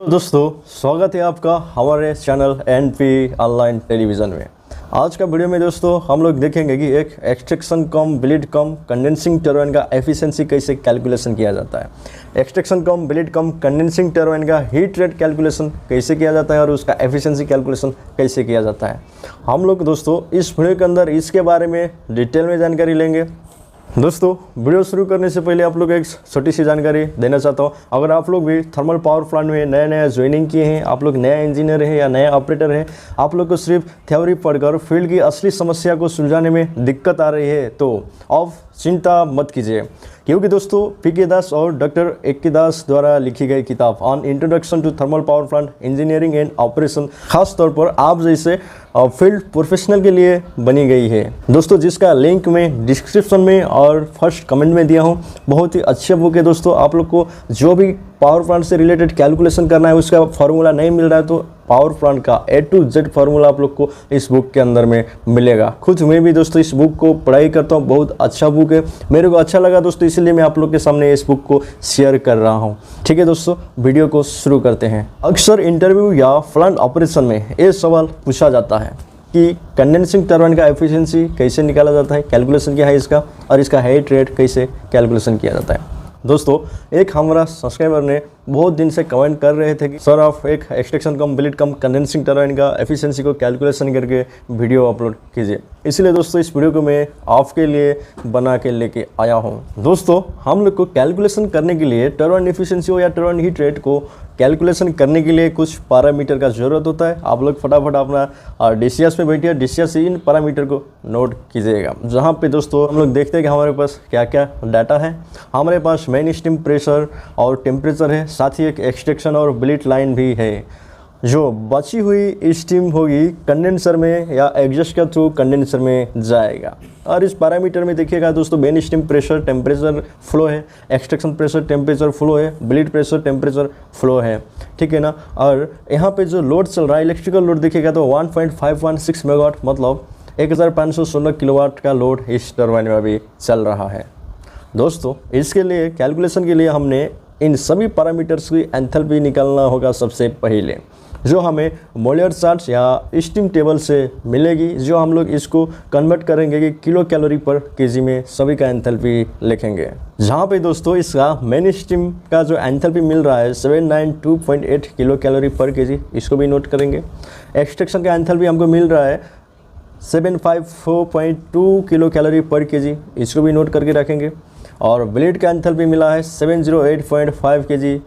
दोस्तों स्वागत है आपका हमारे चैनल एनपी ऑनलाइन टेलीविज़न में। आज का वीडियो में दोस्तों हम लोग देखेंगे कि एक एक्सट्रैक्शन कम ब्लीड कम कंडेंसिंग टरबाइन का एफिशिएंसी कैसे कैलकुलेशन किया जाता है। एक्सट्रैक्शन कम ब्लीड कम कंडेंसिंग टरबाइन का हीट रेट कैलकुलेशन कैसे किया जाता है और उसका एफिशिएंसी कैलकुलेशन कैसे किया जाता है। हम लोग दोस्तों इस वीडियो के अंदर इसके बारे में डिटेल में जानकारी लेंगे। दोस्तों वीडियो शुरू करने से पहले आप लोग एक छोटी सी जानकारी देना चाहता हूँ। अगर आप लोग भी थर्मल पावर प्लांट में नया ज्वाइनिंग किए हैं, आप लोग नया इंजीनियर हैं या नया ऑपरेटर हैं, आप लोग को सिर्फ थ्योरी पढ़कर फील्ड की असली समस्या को सुलझाने में दिक्कत आ रही है तो अब चिंता मत कीजिए, क्योंकि दोस्तों पीके दास और डॉक्टर एक्के दास द्वारा लिखी गई किताब on introduction to thermal power plant engineering and operation खास तौर पर आप जैसे फील्ड प्रोफेशनल के लिए बनी गई है दोस्तों, जिसका लिंक मैं डिस्क्रिप्शन में और फर्स्ट कमेंट में दिया हूँ। बहुत ही अच्छी बुक है दोस्तों। आप लोग को जो भी पावर प्लांट से रिलेटेड कैलकुलेशन करना है उसका फार्मूला नहीं मिल रहा है तो पावर प्लांट का A to Z फार्मूला आप लोग को इस बुक के अंदर में मिलेगा। खुद मैं भी दोस्तों इस बुक को पढ़ाई करता हूँ, बहुत अच्छा बुक है, मेरे को अच्छा लगा दोस्तों, इसलिए मैं आप लोग के सामने इस बुक को शेयर कर रहा हूँ। ठीक है दोस्तों, वीडियो को शुरू करते हैं। अक्सर इंटरव्यू या प्लांट ऑपरेशन में ये सवाल पूछा जाता है कि कंडेंसिंग टरबाइन का एफिशिएंसी कैसे निकाला जाता है, कैलकुलेशन क्या है इसका, और इसका हीट रेट कैसे कैलकुलेशन किया जाता है। दोस्तों एक हमारा सब्सक्राइबर ने बहुत दिन से कमेंट कर रहे थे कि सर आप एक एक्सट्रैक्शन कम ब्लीड कम कंडेंसिंग टरबाइन का एफिशिएंसी को कैलकुलेशन करके वीडियो अपलोड कीजिए। इसलिए दोस्तों इस वीडियो को मैं आपके लिए बना के लेके आया हूँ। दोस्तों हम लोग को कैलकुलेशन करने के लिए टरबाइन एफिशिएंसी हो या टरबाइन हीट रेट को कैलकुलेशन करने के लिए कुछ पैरामीटर का ज़रूरत होता है। आप लोग फटाफट अपना DCS में बैठिए, DCS से इन पैरामीटर को नोट कीजिएगा। जहाँ पे दोस्तों हम लोग देखते हैं कि हमारे पास क्या क्या डाटा है। हमारे पास मेन स्टीम प्रेशर और टेम्परेचर है, साथ ही एक एक्सट्रैक्शन और ब्लीड लाइन भी है। जो बची हुई स्टीम होगी कंडेंसर में या एग्जॉस्ट के थ्रू कंडेंसर में जाएगा। और इस पैरामीटर में देखिएगा दोस्तों main steam pressure temperature flow है, एक्सट्रैक्शन प्रेशर टेम्परेचर फ्लो है, ब्लीड प्रेशर टेम्परेचर फ्लो है, ठीक है ना। और यहाँ पे जो लोड चल रहा है इलेक्ट्रिकल लोड देखिएगा तो 1.516 मेगावाट, मतलब 1516 किलोवाट का लोड इस टरबाइन में अभी चल रहा है। दोस्तों इसके लिए कैलकुलेशन के लिए हमने इन सभी पैरामीटर्स की एंथैल्पी निकालना होगा सबसे पहले, जो हमें मोलर चार्ट या स्टीम टेबल से मिलेगी, जो हम लोग इसको कन्वर्ट करेंगे कि किलो कैलोरी पर केजी में सभी का एंथैल्पी लिखेंगे। जहाँ पे दोस्तों इसका मेन स्टीम का जो एंथैल्पी मिल रहा है 792.8 किलो कैलोरी पर केजी, इसको भी नोट करेंगे। एक्सट्रैक्शन का एंथैल्पी हमको मिल रहा है 754.2 किलो कैलोरी पर केजी, इसको भी नोट करके रखेंगे। और ब्लीड का एंथैल्पी मिला है 708.5 केजी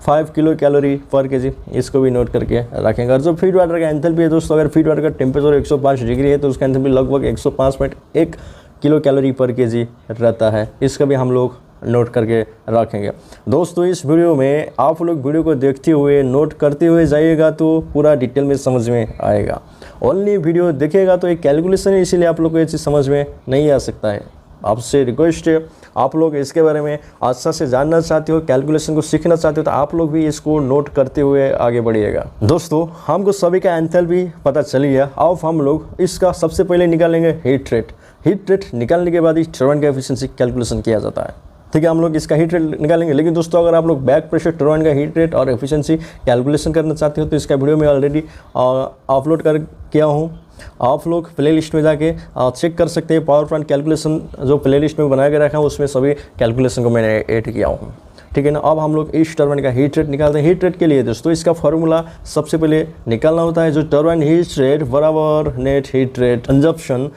5 किलो कैलोरी पर केजी, इसको भी नोट करके रखेंगे। और जो फीड वाटर का एंथैल्पी है दोस्तों, अगर फीड वाटर का टेम्परेचर 105 डिग्री है तो उसका एंथैल्पी लगभग 105.1 किलो कैलोरी पर केजी रहता है, इसका भी हम लोग नोट करके रखेंगे। दोस्तों इस वीडियो में आप लोग वीडियो को देखते हुए नोट करते हुए जाइएगा तो पूरा डिटेल में समझ में आएगा। ओनली वीडियो देखिएगा तो एक कैलकुलेशन है, इसीलिए आप लोग को ये चीज़ समझ में नहीं आ सकता है। आपसे रिक्वेस्ट है, आप लोग इसके बारे में अच्छा से जानना चाहते हो, कैलकुलेशन को सीखना चाहते हो तो आप लोग भी इसको नोट करते हुए आगे बढ़िएगा। दोस्तों हमको सभी का एंथैल्पी पता चल गया, अब हम लोग इसका सबसे पहले निकालेंगे हीट रेट। हीट रेट निकालने के बाद इस टरबाइन का एफिशिएंसी कैलकुलेशन किया जाता है। ठीक है, हम लोग इसका हीट रेट निकालेंगे। लेकिन दोस्तों अगर आप लोग बैक प्रेशर टरबाइन का हीट रेट और एफिशिएंसी कैलकुलेशन करना चाहते हो तो इसका वीडियो में ऑलरेडी अपलोड कर किया हूँ, आप लोग प्ले लिस्ट में जाके चेक कर सकते हैं। पावर प्लांट कैलकुलेशन जो प्ले लिस्ट में बना के रखा है उसमें सभी कैलकुलेशन को मैंने ऐड किया हूँ, ठीक है ना। अब हम लोग इस टरबाइन का हीट रेट निकालते हैं। हीट रेट के लिए दोस्तों इसका फार्मूला सबसे पहले निकालना होता है, जो टरबाइन हीट रेट बराबर net heat rate consumption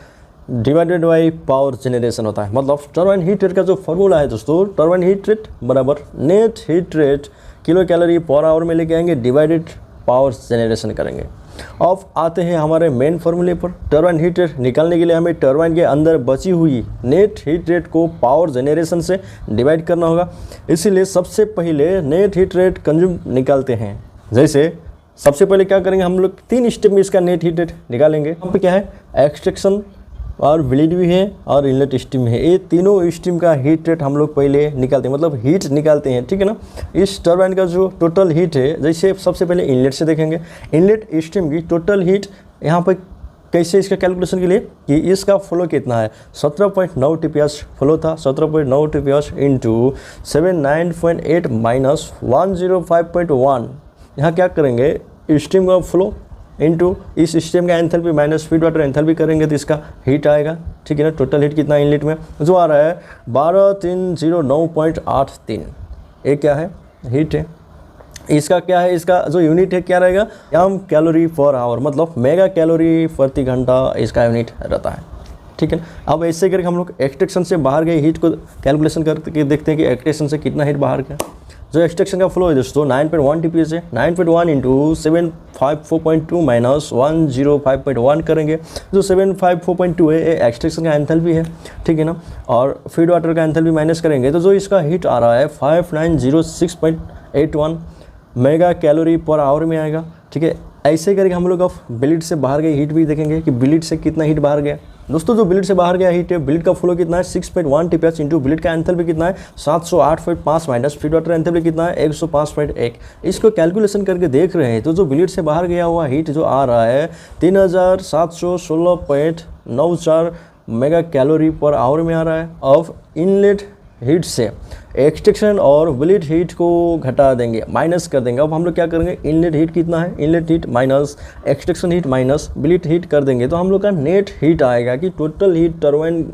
divided by power generation होता है। मतलब टरबाइन हीट रेट का जो फार्मूला है दोस्तों, टरबाइन हीट रेट बराबर net heat rate kilo calorie per hour में लेके आएंगे, डिवाइडेड पावर जनरेशन करेंगे। अब आते हैं हमारे मेन फार्मूले पर। टरबाइन हीट रेट निकालने के लिए हमें टरबाइन के अंदर बची हुई नेट हीट रेट को पावर जनरेशन से डिवाइड करना होगा। इसीलिए सबसे पहले नेट हीट रेट कंज्यूम निकालते हैं। जैसे सबसे पहले क्या करेंगे, हम लोग 3 स्टेप में इसका नेट हीट रेट निकालेंगे। यहाँ पे क्या है, एक्सट्रैक्शन और ब्लीड भी है और इनलेट स्टीम है। ये तीनों स्टीम का हीट रेट हम लोग पहले निकालते हैं, मतलब हीट निकालते हैं, ठीक है ना। इस टरबाइन का जो टोटल हीट है, जैसे सबसे पहले इनलेट से देखेंगे, इनलेट स्टीम की टोटल हीट यहाँ पर कैसे इसका कैलकुलेशन के लिए कि इसका फ्लो कितना है, 17.9 TPS फ्लो था, 17.9 TPS इंटू 798 माइनस 105.1 यहाँ क्या करेंगे, स्टीम का फ्लो इनटू इस स्टीम का enthalpy minus feed water enthalpy करेंगे तो इसका हीट आएगा, ठीक है ना। टोटल हीट कितना इनलेट में जो आ रहा है 12309.83, ये क्या है, हीट है। इसका क्या है, इसका जो यूनिट है क्या रहेगा, एम कैलोरी पर आवर, मतलब मेगा कैलोरी प्रति घंटा इसका यूनिट रहता है, ठीक है। अब ऐसे करके हम लोग एक्सट्रैक्शन से बाहर गए हीट को कैलकुलेशन करके देखते हैं कि एक्सट्रैक्शन से कितना हीट बाहर गया। जो एक्सट्रैक्शन का फ्लो है दोस्तों 9.1 TPS है, 9.1 इंटू 754.2 माइनस 105.1 करेंगे। जो 754.2 है ये एक्सट्रैक्शन का एंथैल्पी है, ठीक है ना, और फीड वाटर का एंथैल्पी माइनस करेंगे तो जो इसका हीट आ रहा है 5906.81 मेगा कैलोरी पर आवर में आएगा, ठीक है। ऐसे करके हम लोग अब ब्लीड से बाहर गए हीट भी देखेंगे कि ब्लीड से कितना हीट बाहर गया। दोस्तों जो ब्लीड से बाहर गया हीट है, ब्लीड का फ्लो कितना है 6.1 TPS इंटू ब्लीड का एंथैल्पी कितना है 708.5 माइनस फीड वाटर एंथैल्पी कितना है 105.1। इसको कैलकुलेशन करके देख रहे हैं तो जो ब्लीड से बाहर गया हुआ हीट जो आ रहा है 3716.94 मेगा कैलोरी पर आवर में आ रहा है। अब इनलेट हीट से एक्सट्रैक्शन और ब्लीड हीट को घटा देंगे, माइनस कर देंगे। अब हम लोग क्या करेंगे, इनलेट हीट कितना है, inlet heat minus extraction heat minus bleed heat कर देंगे तो हम लोग का नेट हीट आएगा कि टोटल हीट टरबाइन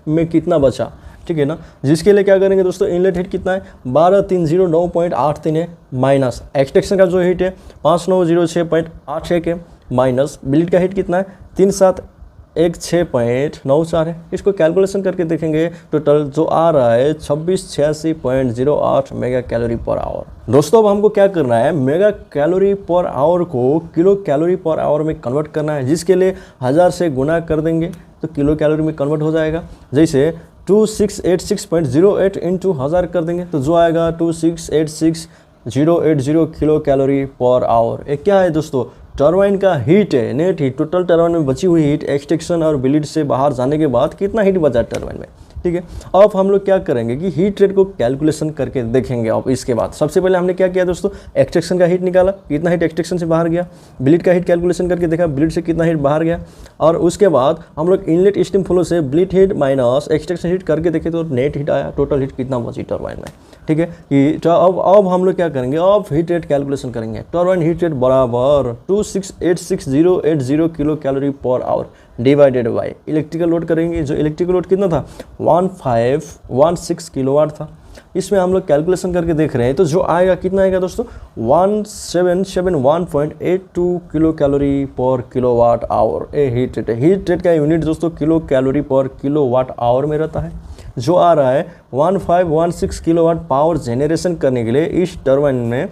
में कितना बचा, ठीक है ना। जिसके लिए क्या करेंगे दोस्तों, इनलेट हीट कितना है 12309.83 है, माइनस एक्सट्रैक्शन का जो हीट है 5906.81 है, माइनस ब्लीड का हीट कितना है 3716.94 है। इसको कैलकुलेशन करके देखेंगे टोटल जो आ रहा है 2686.08 मेगा कैलोरी पर आवर। दोस्तों अब हमको क्या करना है, मेगा कैलोरी पर आवर को किलो कैलोरी पर आवर में कन्वर्ट करना है, जिसके लिए 1000 से गुना कर देंगे तो किलो कैलोरी में कन्वर्ट हो जाएगा। जैसे 2686.08 इंटू 1000 कर देंगे तो जो आएगा 2686080 किलो कैलोरी पर आवर। ये क्या है दोस्तों, टरबाइन का हीट है, नेट हीट, टोटल टरबाइन में बची हुई हीट एक्सट्रैक्शन और ब्लीड से बाहर जाने के बाद कितना हीट बचा टरबाइन में, ठीक है। अब हम लोग क्या करेंगे कि हीट रेट को कैलकुलेशन करके देखेंगे। अब इसके बाद सबसे पहले हमने क्या किया दोस्तों, एक्सट्रैक्शन का हीट निकाला, कितना हीट एक्सट्रैक्शन से बाहर गया, ब्लीड का हीट कैलकुलेशन करके देखा ब्लीड से कितना हीट बाहर गया, और उसके बाद हम लोग इनलेट स्टीम फ्लो से bleed heat minus extraction heat करके देखे तो नेट हीट आया, टोटल हीट कितना बची टरबाइन में, ठीक है। कि अब हम लोग क्या करेंगे, अब हीट रेट कैलकुलेशन करेंगे। टरबाइन हीट रेट बराबर 2686080 kilo calorie per hour divided by electrical load करेंगे। जो इलेक्ट्रिकल लोड कितना था 1516 किलोवाट था। इसमें हम लोग कैलकुलेशन करके देख रहे हैं तो जो आएगा कितना आएगा दोस्तों 1771.82 किलो कैलोरी पर किलोवाट आवर। ए हीट रेट है, हीट रेट का यूनिट दोस्तों किलो कैलोरी पर किलोवाट आवर में रहता है। जो आ रहा है 1516 किलोवाट पावर जनरेशन करने के लिए इस टरबाइन में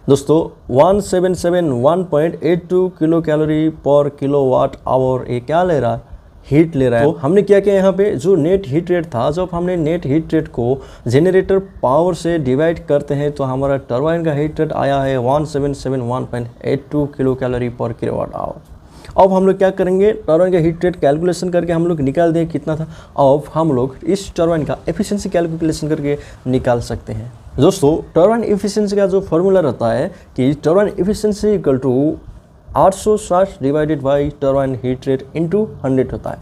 दोस्तों 1771.82 किलो कैलोरी पर किलोवाट आवर ये क्या ले रहा है, हीट ले रहा है। तो हमने क्या किया यहाँ पे, जो नेट हीट रेट था, जब हमने नेट हीट रेट को जेनरेटर पावर से डिवाइड करते हैं तो हमारा टरबाइन का हीट रेट आया है 1771.82 किलो कैलोरी पर किलोवाट आवर। अब हम लोग क्या करेंगे, टरबाइन का हीट रेट कैलकुलेशन करके हम लोग निकाल दें कितना था। अब हम लोग इस टरबाइन का एफिशिएंसी कैलकुलेशन करके निकाल सकते हैं। दोस्तों टरबाइन एफिशिएंसी का जो फॉर्मूला रहता है कि turbine efficiency equal to 860 divided by turbine heat rate into 100 होता है।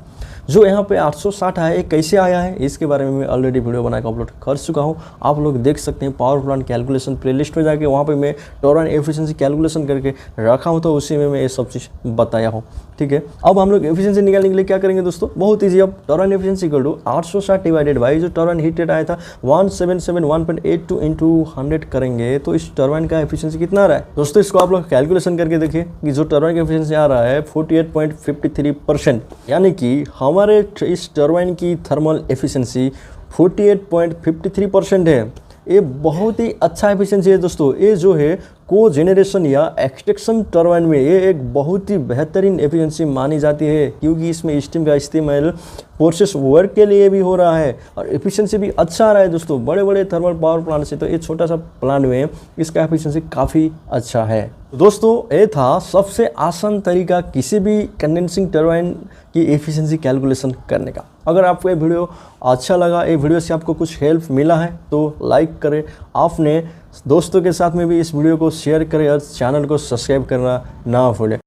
जो यहाँ पे 860 है, ये कैसे आया है इसके बारे में मैं ऑलरेडी वीडियो बनाकर अपलोड कर चुका हूँ, आप लोग देख सकते हैं। पावर प्लांट कैलकुलेशन प्लेलिस्ट में जाके वहाँ पे मैं टरबाइन एफिशिएंसी कैलकुलेशन करके रखा हूँ, तो उसी में मैं ये सब चीज़ बताया हूँ, ठीक है। अब हम लोग एफिशिएंसी निकालने के लिए क्या करेंगे दोस्तों, बहुत ईजी। अब turbine efficiency equal to 860 divided by जो टरबाइन हीट रेट आया था 1771.82 इंटू 100 करेंगे तो इस टरबाइन का एफिशिएंसी कितना आ रहा है दोस्तों। इसको आप लोग कैलकुलेशन करके देखिए कि जो टरबाइन का एफिशिएंसी आ रहा है 48.53%, यानी कि हमारे इस टरबाइन की थर्मल एफिशिएंसी 48.53% है। ये बहुत ही अच्छा एफिशिएंसी है दोस्तों। ये जो है को जेनरेशन या एक्सट्रैक्शन टरबाइन में ये एक बहुत ही बेहतरीन एफिशिएंसी मानी जाती है, क्योंकि इसमें स्टीम का इस्तेमाल प्रोसेस वर्क के लिए भी हो रहा है और एफिशिएंसी भी अच्छा आ रहा है दोस्तों। बड़े बड़े थर्मल पावर प्लांट से तो ये छोटा सा प्लांट में इसका एफिशिएंसी काफ़ी अच्छा है। दोस्तों ये था सबसे आसान तरीका किसी भी कंडेंसिंग टरबाइन की एफिशिएंसी कैलकुलेशन करने का। अगर आपको ये वीडियो अच्छा लगा, ये वीडियो से आपको कुछ हेल्प मिला है तो लाइक करें, आपने दोस्तों के साथ में भी इस वीडियो को शेयर करें और चैनल को सब्सक्राइब करना ना भूलें।